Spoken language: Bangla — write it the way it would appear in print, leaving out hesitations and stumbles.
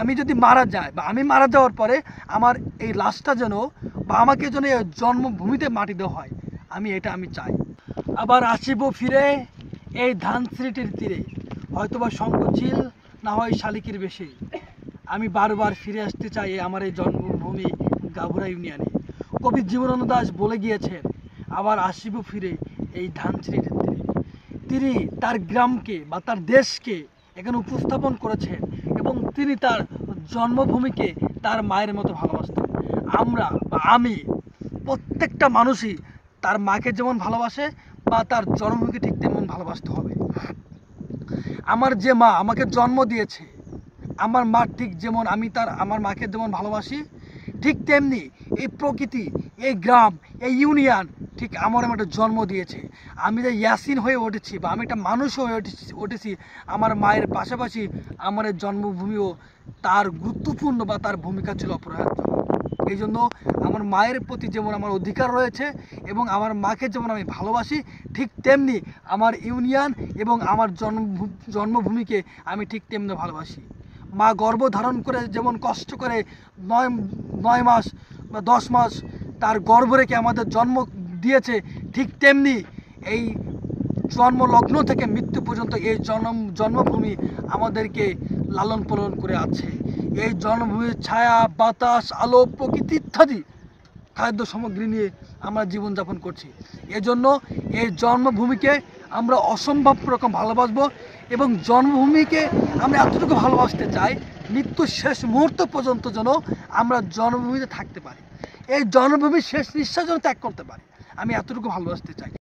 আমি যদি মারা যাই বা আমি মারা যাওয়ার পরে আমার এই লাশটা যেন বা আমাকে যেন এই জন্মভূমিতে মাটি দেওয়া হয়, আমি চাই। আবার আসিব ফিরে এই ধানসিঁড়িটির তীরে, হয়তোবা শঙ্খচিল না হয় শালিকের বেশে। আমি বারবার ফিরে আসতে চাই আমার এই জন্মভূমি গাভুরা ইউনিয়নে। কবি জীবনানন্দ দাশ বলে গিয়েছেন, আবার আসিব ফিরে এই ধানসিঁড়িটির তীরে। তিনি তার গ্রামকে বা তার দেশকে এখানে উপস্থাপন করেছেন এবং তিনি তার জন্মভূমিকে তার মায়ের মতো ভালোবাসতেন। আমরা বা আমি প্রত্যেকটা মানুষই তার মাকে যেমন ভালোবাসে বা তার জন্মভূমিকে ঠিক তেমন ভালোবাসতে হবে। আমার যে মা আমাকে জন্ম দিয়েছে, আমার মা ঠিক যেমন আমার মাকে যেমন ভালোবাসি, ঠিক তেমনি এই প্রকৃতি, এই গ্রাম, এই ইউনিয়ন ঠিক আমার একটা জন্ম দিয়েছে। আমি যে ইয়াসিন হয়ে উঠেছি বা আমি একটা মানুষ হয়ে উঠেছি আমার মায়ের পাশাপাশি আমার এই জন্মভূমিও তার গুরুত্বপূর্ণ বা তার ভূমিকা ছিল অপরিহার্য। এই জন্য আমার মায়ের প্রতি যেমন আমার অধিকার রয়েছে এবং আমার মাকে যেমন আমি ভালোবাসি, ঠিক তেমনি আমার ইউনিয়ন এবং আমার জন্মভূমিকে আমি ঠিক তেমনি ভালোবাসি। মা গর্ভধারণ করে যেমন কষ্ট করে 9 মাস বা 10 মাস তার গর্ভ রেখে আমাদের জন্ম দিয়েছে, ঠিক তেমনি এই জন্মলগ্ন থেকে মৃত্যু পর্যন্ত এই জন্মভূমি আমাদেরকে লালন পালন করে আছে। এই জন্মভূমির ছায়া, বাতাস, আলো, প্রকৃতি ইত্যাদি খাদ্য সামগ্রী নিয়ে আমরা জীবনযাপন করছি। এজন্য এই জন্মভূমিকে আমরা অসম্ভব রকম ভালোবাসবো এবং জন্মভূমিকে আমরা এতটুকু ভালোবাসতে চাই, মৃত্যুর শেষ মুহূর্ত পর্যন্ত যেন আমরা জন্মভূমিতে থাকতে পারি, এই জন্মভূমির শেষ নিঃশ্বাস যেন ত্যাগ করতে পারি, আমি এতটুকু ভালোবাসতে চাই।